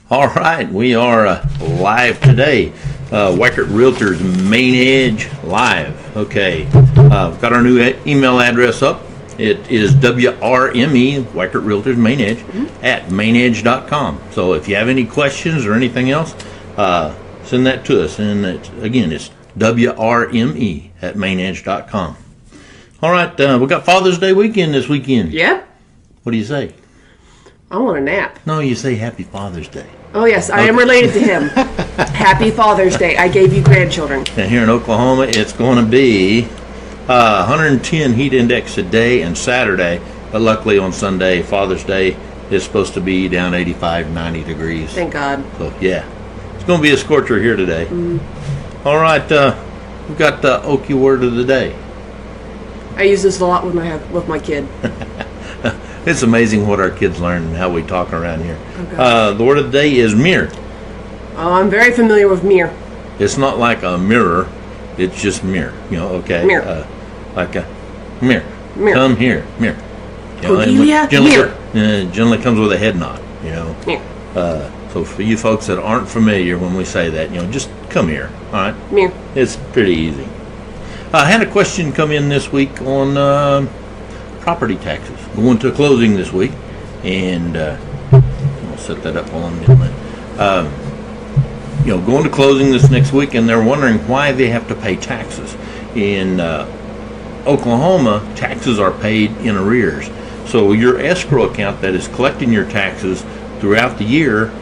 All right, we are live today. Weckert Realtors Main Edge live. Okay, we've got our new email address up. It is WRME, Weckert Realtors Main Edge, at mainedge.com. So if you have any questions or anything else, send that to us. And it's WRME at mainedge.com. All right, we got Father's Day weekend this weekend. Yep. What do you say? I want a nap. No, you say Happy Father's Day. Oh, yes, I am related to him. Happy Father's Day. I gave you grandchildren. And here in Oklahoma, it's going to be 110 heat index today and Saturday. But luckily on Sunday, Father's Day, is supposed to be down 85, 90 degrees. Thank God. So, yeah. It's going to be a scorcher here today. All right, we've got the Okie word of the day. I use this a lot with my kid. It's amazing what our kids learn and how we talk around here. Okay. The word of the day is mirror. Oh, I'm very familiar with mirror. It's not like a mirror. It's just mirror. Okay? Mirror. Like a mirror. Mirror. Come here. Mirror. Cordelia, Generally comes with a head nod. Mirror. So for you folks that aren't familiar when we say that, just come here. All right? Mirror. It's pretty easy. I had a question come in this week on property taxes. Going to closing this week, and I'll set that up while I'm doing that. Going to closing this next week, and they're wondering why they have to pay taxes. In Oklahoma, taxes are paid in arrears. So your escrow account that is collecting your taxes throughout the year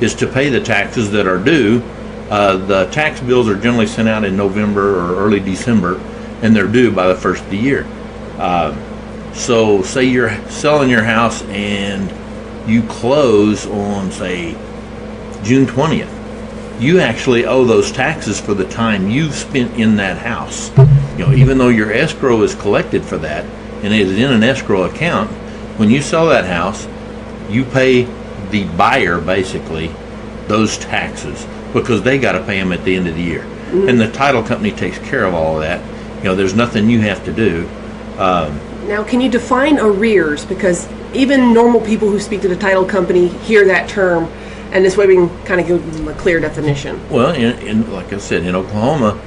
is to pay the taxes that are due. The tax bills are generally sent out in November or early December, and they're due by the first of the year. So say you're selling your house and you close on, say, June 20th. You actually owe those taxes for the time you've spent in that house. Even though your escrow is collected for that and it is in an escrow account, when you sell that house, you pay the buyer, basically, those taxes because they got to pay them at the end of the year. And the title company takes care of all of that. There's nothing you have to do. Now, can you define arrears? Because even normal people who speak to the title company hear that term, and this way we can kind of give them a clear definition. Well, like I said, in Oklahoma,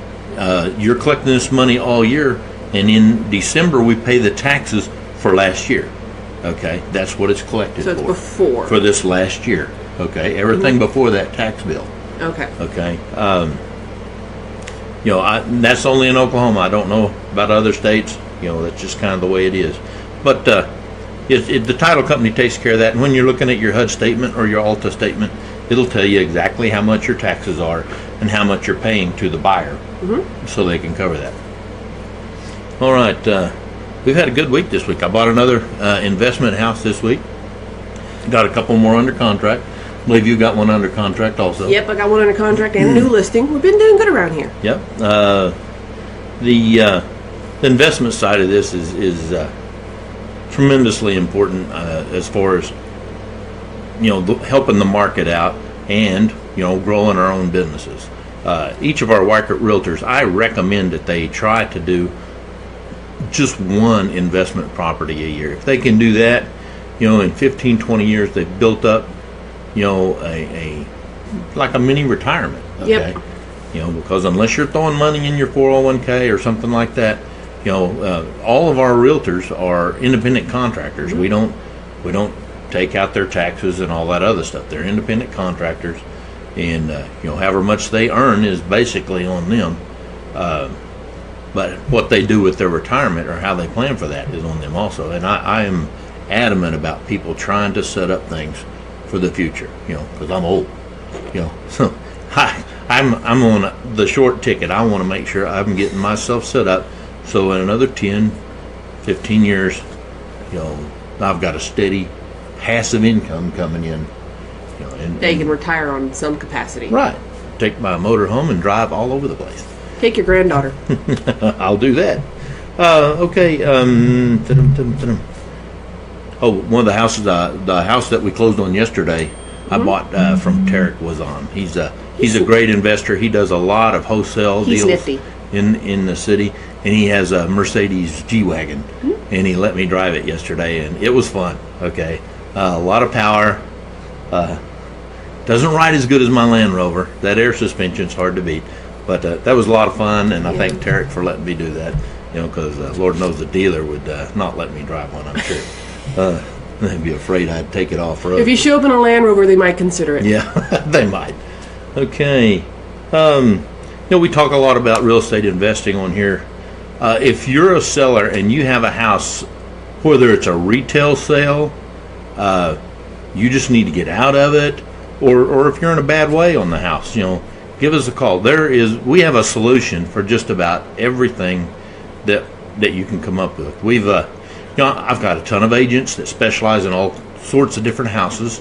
you're collecting this money all year, and in December we pay the taxes for last year. Okay, that's what it's collected for. So it's before. For this last year. Okay, everything before that tax bill. Okay. Okay. That's only in Oklahoma. I don't know about other states. That's just kind of the way it is. But the title company takes care of that. And when you're looking at your HUD statement or your ALTA statement, it'll tell you exactly how much your taxes are and how much you're paying to the buyer, so they can cover that. All right. We've had a good week this week. I bought another investment house this week. Got a couple more under contract. I believe you got one under contract also. Yep, I got one under contract and a new listing. We've been doing good around here. Yep. The investment side of this is tremendously important as far as helping the market out and growing our own businesses. Each of our Weckert Realtors, I recommend that they try to do just one investment property a year. If they can do that, in 15, 20 years they've built up like a mini retirement. Okay. Yep. Because unless you're throwing money in your 401k or something like that, all of our realtors are independent contractors. We don't take out their taxes and all that other stuff. They're independent contractors, and however much they earn is basically on them. But what they do with their retirement or how they plan for that is on them also. And I am adamant about people trying to set up things for the future. Because I'm old. So I'm on the short ticket. I want to make sure I'm getting myself set up. So in another 10, 15 years, I've got a steady passive income coming in. They can retire on some capacity. Right. Take my motor home and drive all over the place. Take your granddaughter. I'll do that. Okay. One of the houses, the house that we closed on yesterday, I bought from Tarek Wazan. He's a great investor. He does a lot of wholesale deals. Nifty. In the city, and he has a Mercedes G-Wagon, and he let me drive it yesterday, and it was fun. Okay, a lot of power. Doesn't ride as good as my Land Rover. That air suspension's hard to beat. But that was a lot of fun, and I thank Tarek for letting me do that. Because Lord knows the dealer would not let me drive one, I'm sure. They'd be afraid I'd take it off road. If you show up in a Land Rover, they might consider it. Yeah, they might. Okay. We talk a lot about real estate investing on here. If you're a seller and you have a house, whether it's a retail sale, you just need to get out of it, or if you're in a bad way on the house, give us a call. We have a solution for just about everything that you can come up with. I've got a ton of agents that specialize in all sorts of different houses.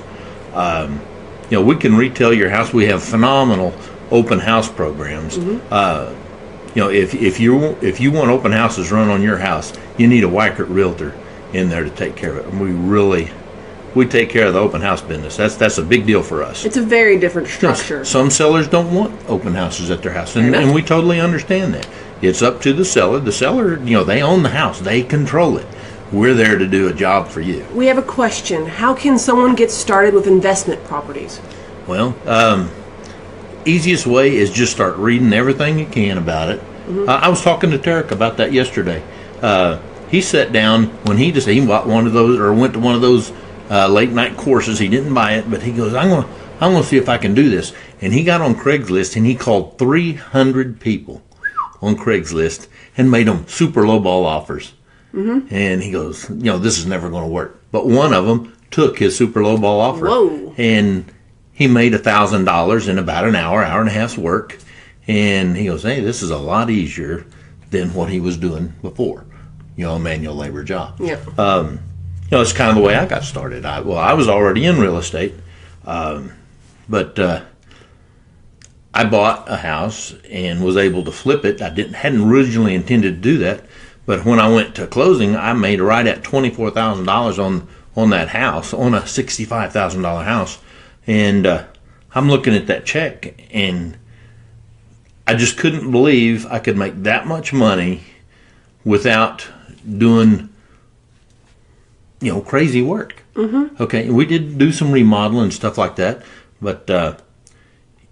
We can retail your house. We have phenomenal open house programs. If you want open houses run on your house, you need a Weichert realtor in there to take care of it. And we take care of the open house business. That's a big deal for us. It's a very different structure. Some sellers don't want open houses at their house, and we totally understand that. It's up to the seller. The seller, they own the house. They control it. We're there to do a job for you. We have a question. How can someone get started with investment properties? Well, easiest way is just start reading everything you can about it. I was talking to Tarek about that yesterday. He sat down when he bought one of those, or went to one of those late night courses. He didn't buy it, but he goes, I'm going to see if I can do this. And he got on Craigslist and he called 300 people on Craigslist and made them super lowball offers. And he goes, this is never going to work. But one of them took his super lowball offer. Whoa. And he made $1,000 in about an hour and a half's work. And he goes, hey, this is a lot easier than what he was doing before, a manual labor job. Yeah. It's kind of the way I got started. I was already in real estate, but I bought a house and was able to flip it. I hadn't originally intended to do that, but when I went to closing, I made right at $24,000 on that house, on a $65,000 house, and I'm looking at that check, and I just couldn't believe I could make that much money without doing crazy work. Okay, we did do some remodeling and stuff like that, but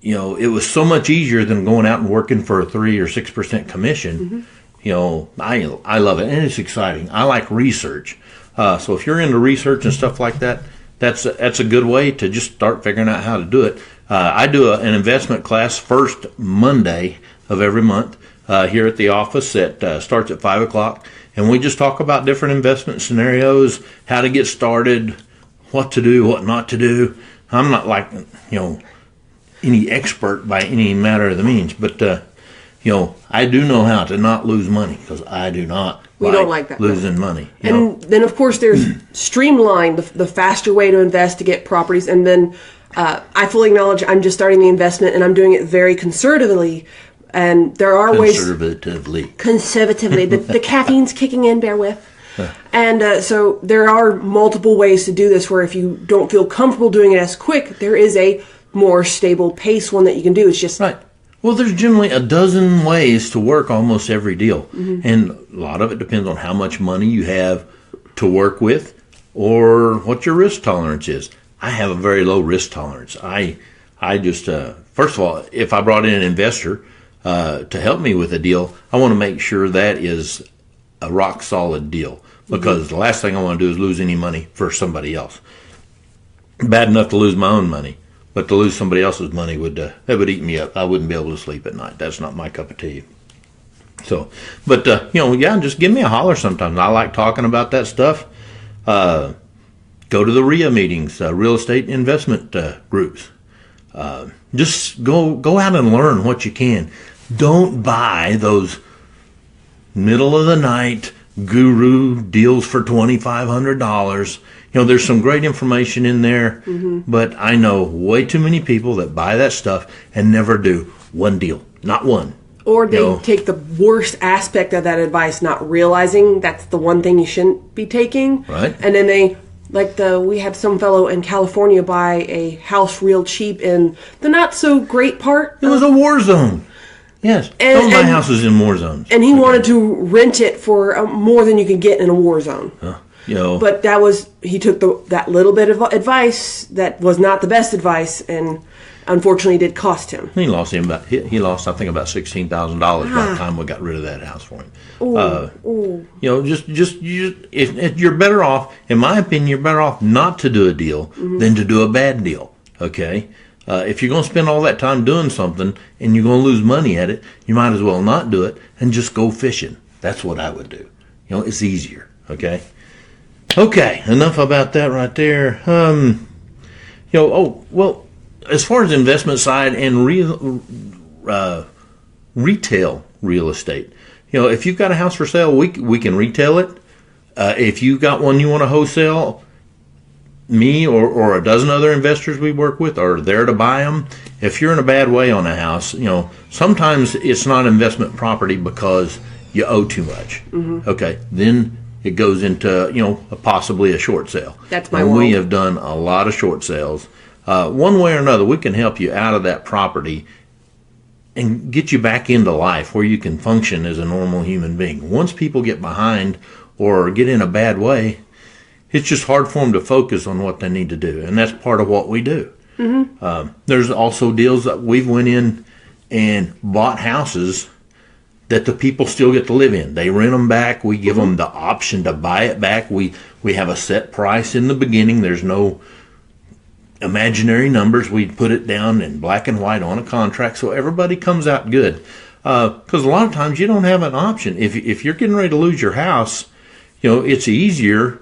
it was so much easier than going out and working for a 3 or 6% commission. I love it, and it's exciting. I like research, so if you're into research and stuff like that, that's a good way to just start figuring out how to do it. I do an investment class first Monday of every month here at the office. That starts at 5 o'clock. And we just talk about different investment scenarios, how to get started, what to do, what not to do. I'm not like, any expert by any matter of the means, but, I do know how to not lose money, because I do not don't like that, losing money. And then, of course, there's Streamline, the faster way to invest to get properties. And then I fully acknowledge I'm just starting the investment, and I'm doing it very conservatively. And there are ways... Conservatively. The caffeine's kicking in, bear with. And so there are multiple ways to do this, where if you don't feel comfortable doing it as quick, there is a more stable pace one that you can do. It's just... Right. Well, there's generally a dozen ways to work almost every deal. And a lot of it depends on how much money you have to work with or what your risk tolerance is. I have a very low risk tolerance. I just, first of all, if I brought in an investor to help me with a deal, I want to make sure that is a rock solid deal, because the last thing I want to do is lose any money for somebody else. Bad enough to lose my own money, but to lose somebody else's money would eat me up. I wouldn't be able to sleep at night. That's not my cup of tea. So, but just give me a holler sometimes. I like talking about that stuff. Go to the RIA meetings, real estate investment groups. Just go out and learn what you can. Don't buy those middle of the night guru deals for $2,500. There's some great information in there, but I know way too many people that buy that stuff and never do one deal, not one. Or they take the worst aspect of that advice, not realizing that's the one thing you shouldn't be taking. Right. And then we had some fellow in California buy a house real cheap in the not so great part. It was a war zone. Yes. All my houses in war zones. And he wanted to rent it for more than you could get in a war zone. But he took that little bit of advice that was not the best advice, and unfortunately did cost him. He lost I think about $16,000 by the time we got rid of that house for him. If you're better off, in my opinion, you're better off not to do a deal than to do a bad deal. Okay. If you're going to spend all that time doing something and you're going to lose money at it, you might as well not do it and just go fishing. That's what I would do. It's easier. Okay. Okay. Enough about that right there. As far as investment side and retail real estate, if you've got a house for sale, we can retail it. If you've got one you want to wholesale, me or a dozen other investors we work with are there to buy them. If you're in a bad way on a house, sometimes it's not investment property because you owe too much. Okay, then it goes into possibly a short sale. That's my world. We have done a lot of short sales. One way or another, we can help you out of that property and get you back into life where you can function as a normal human being. Once people get behind or get in a bad way, it's just hard for them to focus on what they need to do, and that's part of what we do. There's also deals that we've went in and bought houses that the people still get to live in. They rent them back. We give them the option to buy it back. We have a set price in the beginning. There's no imaginary numbers. We put it down in black and white on a contract so everybody comes out good. Because a lot of times you don't have an option. If you're getting ready to lose your house, it's easier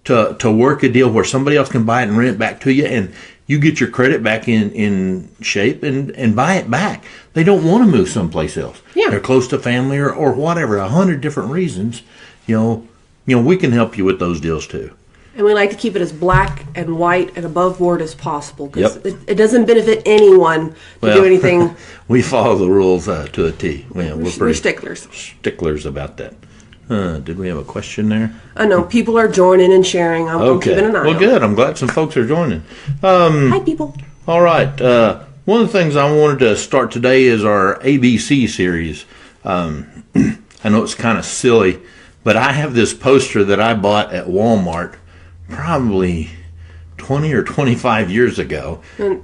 to work a deal where somebody else can buy it and rent it back to you, and you get your credit back in shape and buy it back. They don't want to move someplace else. Yeah. They're close to family or whatever, 100 different reasons. We can help you with those deals too. And we like to keep it as black and white and above board as possible because it doesn't benefit anyone to do anything. We follow the rules to a T. We're pretty sticklers. Sticklers about that. Did we have a question there? No, people are joining and sharing. I'm keeping an eye on. Well, good. I'm glad some folks are joining. Hi, people. All right. One of the things I wanted to start today is our ABC series. I know it's kind of silly, but I have this poster that I bought at Walmart probably 20 or 25 years ago. And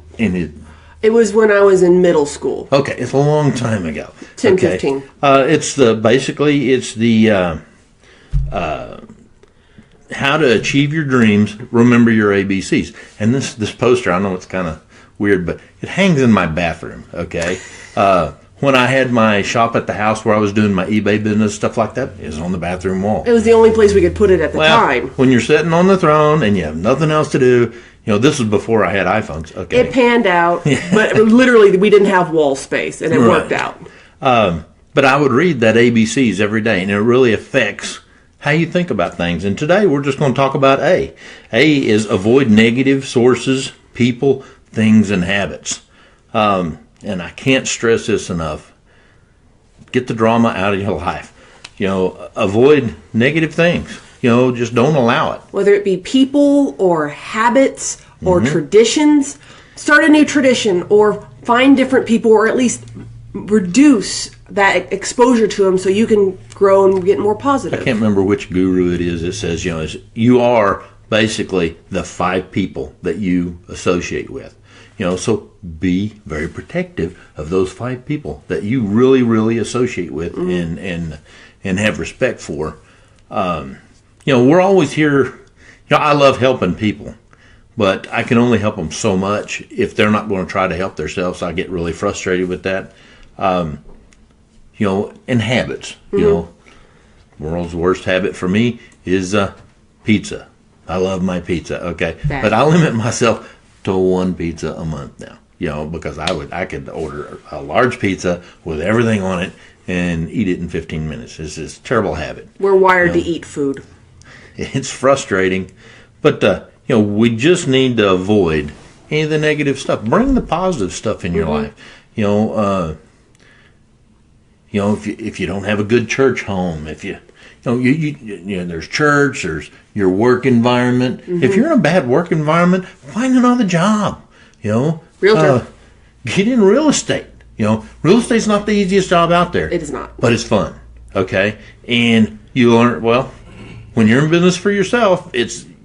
it was when I was in middle school. Okay, it's a long time ago. 10, 15. It's the how to achieve your dreams, remember your ABCs. And this poster, I know it's kind of weird, but it hangs in my bathroom, okay? When I had my shop at the house where I was doing my eBay business, stuff like that, it was on the bathroom wall. It was the only place we could put it at the time. When you're sitting on the throne and you have nothing else to do, this was before I had iPhones. Okay. It panned out, but literally we didn't have wall space, and it worked out. But I would read that ABCs every day, and it really affects how you think about things. And today we're just going to talk about A. A is avoid negative sources, people, things, and habits. And I can't stress this enough. Get the drama out of your life. Avoid negative things. Just don't allow it. Whether it be people or habits or traditions, start a new tradition or find different people or at least reduce that exposure to them so you can grow and get more positive. I can't remember which guru it is that says, you are basically the 5 people that you associate with. So be very protective of those 5 people that you really, really associate with and have respect for. We're always here. I love helping people, but I can only help them so much. If they're not going to try to help themselves, I get really frustrated with that. And habits. World's worst habit for me is pizza. I love my pizza. Okay, but I limit myself to 1 pizza a month now. Because I could order a large pizza with everything on it and eat it in 15 minutes. It's a terrible habit. We're wired to eat food. It's frustrating, but we just need to avoid any of the negative stuff. Bring the positive stuff in your life. If you don't have a good church home, if there's church, there's your work environment. If you're in a bad work environment, find another job. Realtor. Get in real estate. Real estate's not the easiest job out there. It is not. But it's fun. Okay? And you learn, when you're in business for yourself,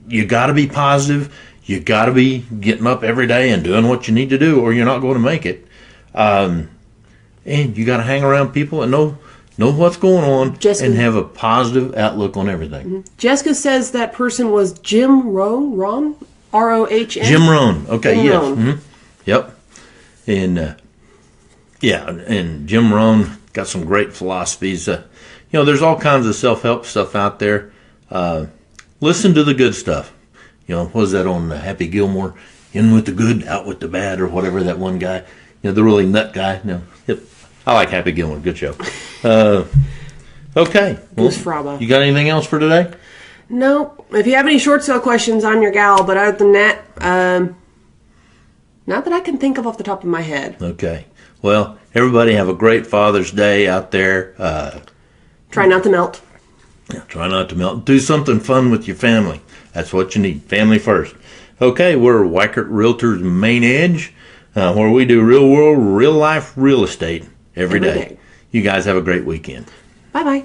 you got to be positive. You got to be getting up every day and doing what you need to do, or you're not going to make it. And you got to hang around people and know what's going on, Jessica, and have a positive outlook on everything. Mm-hmm. Jessica says that person was Jim Rohn, R-O-H-N. Jim Rohn. Okay, Jim yes. Rohn. Mm-hmm. Yep. And and Jim Rohn got some great philosophies. There's all kinds of self-help stuff out there. Listen to the good stuff. What was that on Happy Gilmore? In with the good, out with the bad, or whatever, that one guy. The really nut guy. Yep. I like Happy Gilmore. Good show. Okay. Well, you got anything else for today? No. If you have any short sale questions, I'm your gal. But other than that, not that I can think of off the top of my head. Okay. Well, everybody have a great Father's Day out there. Try not to melt. Yeah, try not to melt. Do something fun with your family. That's what you need. Family first. Okay, we're Weichert Realtors Main Edge, where we do real world, real life real estate every day. You guys have a great weekend. Bye-bye.